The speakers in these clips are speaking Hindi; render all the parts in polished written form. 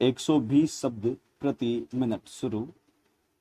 120 शब्द प्रति मिनट शुरू।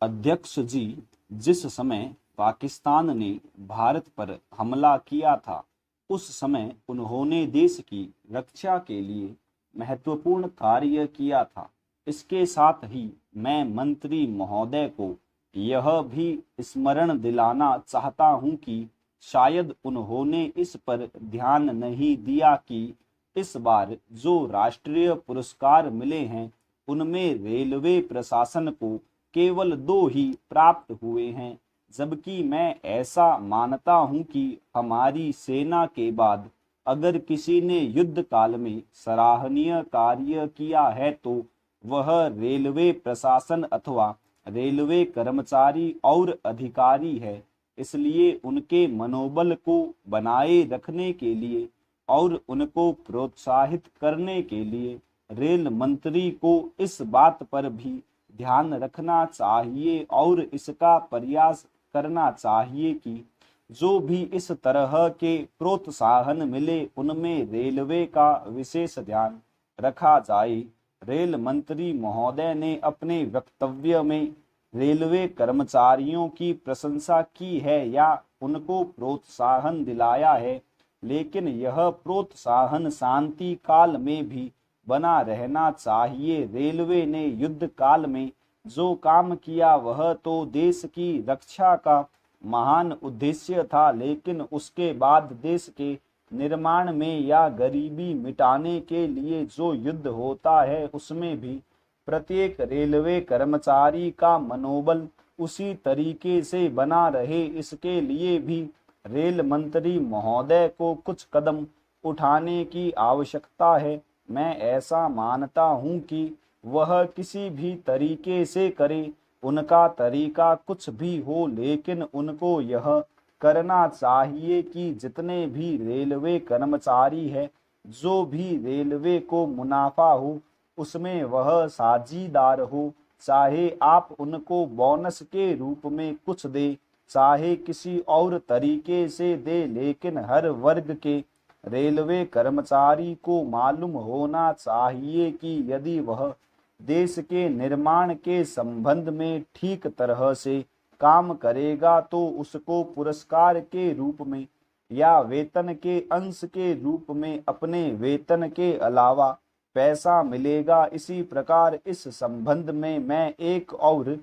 अध्यक्ष जी, जिस समय पाकिस्तान ने भारत पर हमला किया था, उस समय उन्होंने देश की रक्षा के लिए महत्वपूर्ण कार्य किया था। इसके साथ ही मैं मंत्री महोदय को यह भी स्मरण दिलाना चाहता हूं कि शायद उन्होंने इस पर ध्यान नहीं दिया कि इस बार जो राष्ट्रीय पुरस्कार मिले हैं, उनमें रेलवे प्रशासन को केवल 2 ही प्राप्त हुए हैं, जबकि मैं ऐसा मानता हूं कि हमारी सेना के बाद अगर किसी ने युद्ध काल में सराहनीय कार्य किया है तो वह रेलवे प्रशासन अथवा रेलवे कर्मचारी और अधिकारी है। इसलिए उनके मनोबल को बनाए रखने के लिए और उनको प्रोत्साहित करने के लिए रेल मंत्री को इस बात पर भी ध्यान रखना चाहिए और इसका प्रयास करना चाहिए कि जो भी इस तरह के प्रोत्साहन मिले उनमें रेलवे का विशेष ध्यान रखा जाए। रेल मंत्री महोदय ने अपने वक्तव्य में रेलवे कर्मचारियों की प्रशंसा की है या उनको प्रोत्साहन दिलाया है, लेकिन यह प्रोत्साहन शांति काल में भी बना रहना चाहिए। रेलवे ने युद्ध काल में जो काम किया वह तो देश की रक्षा का महान उद्देश्य था, लेकिन उसके बाद देश के निर्माण में या गरीबी मिटाने के लिए जो युद्ध होता है, उसमें भी प्रत्येक रेलवे कर्मचारी का मनोबल उसी तरीके से बना रहे, इसके लिए भी रेल मंत्री महोदय को कुछ कदम उठाने की आवश्यकता है। मैं ऐसा मानता हूं कि वह किसी भी तरीके से करे, उनका तरीका कुछ भी हो, लेकिन उनको यह करना चाहिए कि जितने भी रेलवे कर्मचारी हैं, जो भी रेलवे को मुनाफा हो उसमें वह साझीदार हो। चाहे आप उनको बोनस के रूप में कुछ दे, चाहे किसी और तरीके से दे, लेकिन हर वर्ग के रेलवे कर्मचारी को मालूम होना चाहिए कि यदि वह देश के निर्माण के संबंध में ठीक तरह से काम करेगा तो उसको पुरस्कार के रूप में या वेतन के अंश के रूप में अपने वेतन के अलावा पैसा मिलेगा। इसी प्रकार इस संबंध में मैं एक और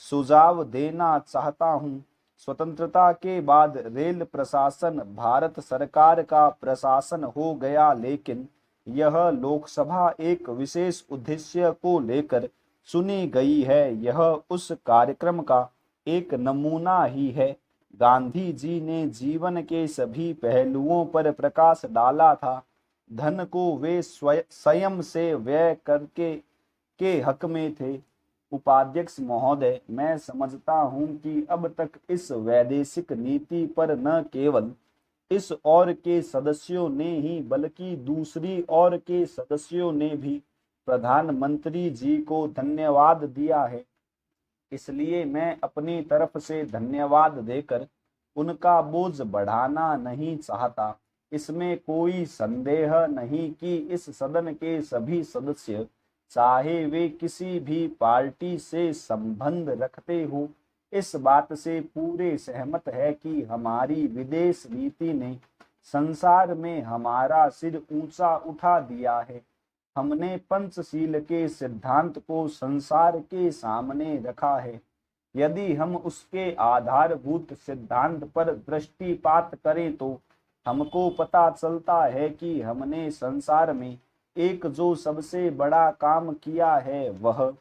सुझाव देना चाहता हूं। स्वतंत्रता के बाद रेल प्रशासन भारत सरकार का प्रशासन हो गया, लेकिन यह लोकसभा एक विशेष उद्देश्य को लेकर चुनी गई है। यह उस कार्यक्रम का एक नमूना ही है। गांधी जी ने जीवन के सभी पहलुओं पर प्रकाश डाला था। धन को वे स्वयं से व्यय करके के हक में थे। उपाध्यक्ष महोदय, मैं समझता हूं कि अब तक इस वैदेशिक नीति पर न केवल इस ओर के सदस्यों ने ही बल्कि दूसरी ओर के सदस्यों ने भी प्रधानमंत्री जी को धन्यवाद दिया है। इसलिए मैं अपनी तरफ से धन्यवाद देकर उनका बोझ बढ़ाना नहीं चाहता। इसमें कोई संदेह नहीं कि इस सदन के सभी सदस्य, चाहे वे किसी भी पार्टी से संबंध रखते हो, इस बात से पूरे सहमत है कि हमारी विदेश नीति ने संसार में हमारा सिर ऊंचा उठा दिया है। हमने पंचशील के सिद्धांत को संसार के सामने रखा है। यदि हम उसके आधारभूत सिद्धांत पर दृष्टिपात करें तो हमको पता चलता है कि हमने संसार में एक जो सबसे बड़ा काम किया है वह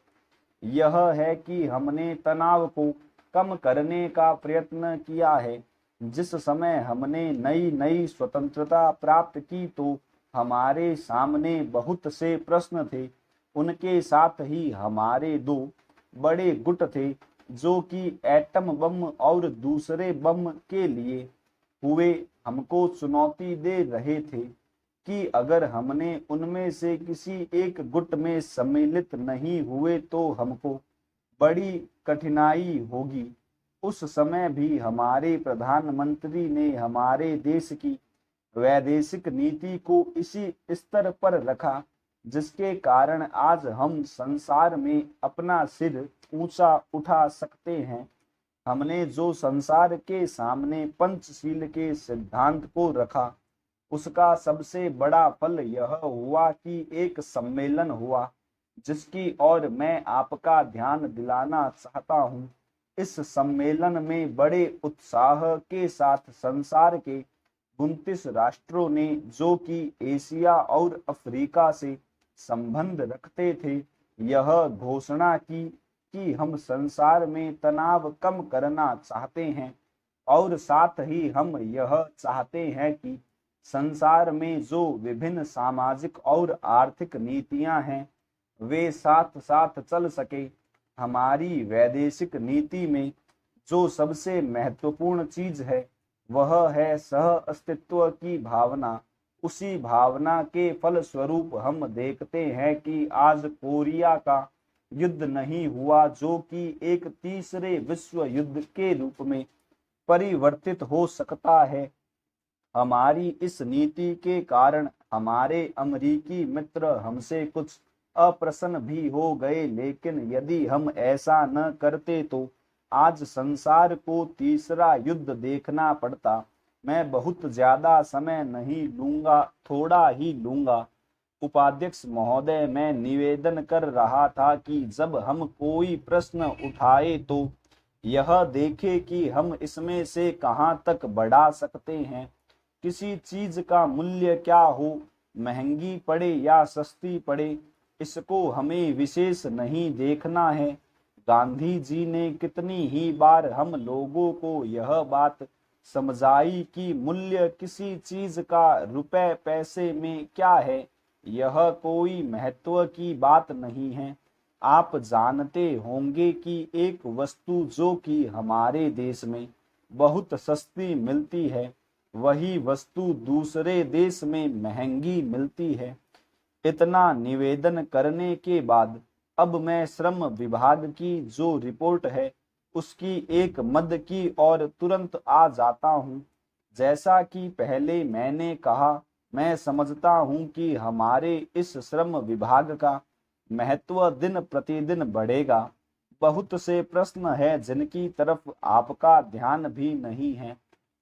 यह है कि हमने तनाव को कम करने का प्रयत्न किया है। जिस समय हमने नई नई स्वतंत्रता प्राप्त की तो हमारे सामने बहुत से प्रश्न थे। उनके साथ ही हमारे 2 बड़े गुट थे जो कि एटम बम और दूसरे बम के लिए हुए हमको चुनौती दे रहे थे कि अगर हमने उनमें से किसी एक गुट में सम्मिलित नहीं हुए तो हमको बड़ी कठिनाई होगी। उस समय भी हमारे प्रधानमंत्री ने हमारे देश की वैदेशिक नीति को इसी स्तर पर रखा। जिसके कारण आज हम संसार में अपना सिर ऊंचा उठा सकते हैं। हमने जो संसार के सामने पंचशील के सिद्धांत को रखा, उसका सबसे बड़ा फल यह हुआ कि एक सम्मेलन हुआ, जिसकी ओर मैं आपका ध्यान दिलाना चाहता हूँ। इस सम्मेलन में बड़े उत्साह के साथ संसार के 29 राष्ट्रों ने, जो कि एशिया और अफ्रीका से संबंध रखते थे, यह घोषणा की कि हम संसार में तनाव कम करना चाहते हैं और साथ ही हम यह चाहते हैं कि संसार में जो विभिन्न सामाजिक और आर्थिक नीतियां हैं, वे साथ साथ चल सके। हमारी वैदेशिक नीति में जो सबसे महत्वपूर्ण चीज है, वह है सह अस्तित्व की भावना। उसी भावना के फल स्वरूप हम देखते हैं कि आज कोरिया का युद्ध नहीं हुआ, जो कि एक तीसरे विश्व युद्ध के रूप में परिवर्तित हो सकता है। हमारी इस नीति के कारण हमारे अमेरिकी मित्र हमसे कुछ अप्रसन्न भी हो गए, लेकिन यदि हम ऐसा न करते तो आज संसार को तीसरा युद्ध देखना पड़ता। मैं बहुत ज्यादा समय नहीं लूंगा, थोड़ा ही लूंगा। उपाध्यक्ष महोदय, मैं निवेदन कर रहा था कि जब हम कोई प्रश्न उठाए तो यह देखें कि हम इसमें से कहां तक बढ़ा सकते हैं। किसी चीज का मूल्य क्या हो, महंगी पड़े या सस्ती पड़े, इसको हमें विशेष नहीं देखना है। गांधी जी ने कितनी ही बार हम लोगों को यह बात समझाई कि मूल्य किसी चीज का रुपए पैसे में क्या है, यह कोई महत्व की बात नहीं है। आप जानते होंगे कि एक वस्तु जो कि हमारे देश में बहुत सस्ती मिलती है, वही वस्तु दूसरे देश में महंगी मिलती है। इतना निवेदन करने के बाद अब मैं श्रम विभाग की जो रिपोर्ट है, उसकी एक मद की ओर तुरंत आ जाता हूँ। जैसा कि पहले मैंने कहा, मैं समझता हूँ कि हमारे इस श्रम विभाग का महत्व दिन प्रतिदिन बढ़ेगा। बहुत से प्रश्न हैं जिनकी तरफ आपका ध्यान भी नहीं है।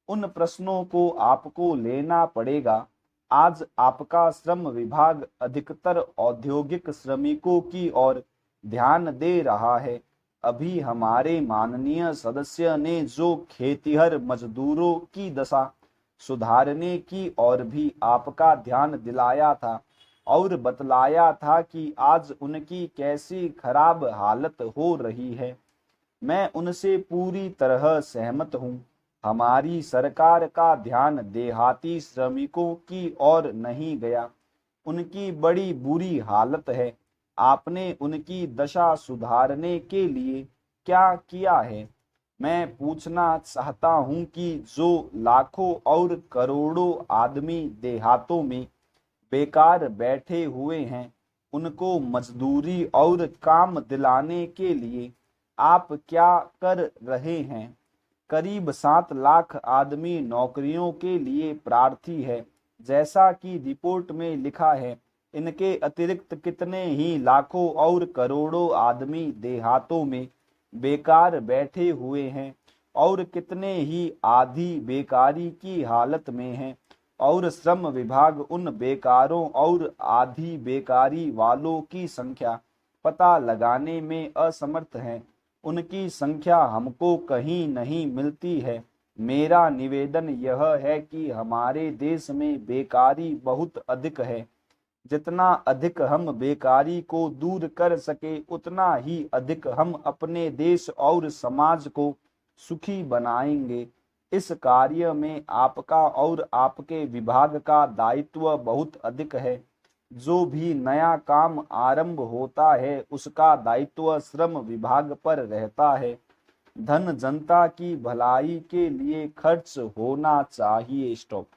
उन प्रश्नों को आपको लेना पड़ेगा। आज आपका श्रम विभाग अधिकतर औद्योगिक श्रमिकों की ओर ध्यान दे रहा है। अभी हमारे माननीय सदस्य ने जो खेतिहर मजदूरों की दशा सुधारने की ओर भी आपका ध्यान दिलाया था और बतलाया था कि आज उनकी कैसी खराब हालत हो रही है, मैं उनसे पूरी तरह सहमत हूँ। हमारी सरकार का ध्यान देहाती श्रमिकों की ओर नहीं गया। उनकी बड़ी बुरी हालत है। आपने उनकी दशा सुधारने के लिए क्या किया है? मैं पूछना चाहता हूं कि जो लाखों और करोड़ों आदमी देहातों में बेकार बैठे हुए हैं, उनको मजदूरी और काम दिलाने के लिए आप क्या कर रहे हैं? करीब 7 लाख आदमी नौकरियों के लिए प्रार्थी है, जैसा कि रिपोर्ट में लिखा है। इनके अतिरिक्त कितने ही लाखों और करोड़ों आदमी देहातों में बेकार बैठे हुए हैं और कितने ही आधी बेकारी की हालत में हैं, और श्रम विभाग उन बेकारों और आधी बेकारी वालों की संख्या पता लगाने में असमर्थ है। उनकी संख्या हमको कहीं नहीं मिलती है। मेरा निवेदन यह है कि हमारे देश में बेकारी बहुत अधिक है। जितना अधिक हम बेकारी को दूर कर सके, उतना ही अधिक हम अपने देश और समाज को सुखी बनाएंगे। इस कार्य में आपका और आपके विभाग का दायित्व बहुत अधिक है। जो भी नया काम आरंभ होता है, उसका दायित्व श्रम विभाग पर रहता है। धन जनता की भलाई के लिए खर्च होना चाहिए। स्टॉप।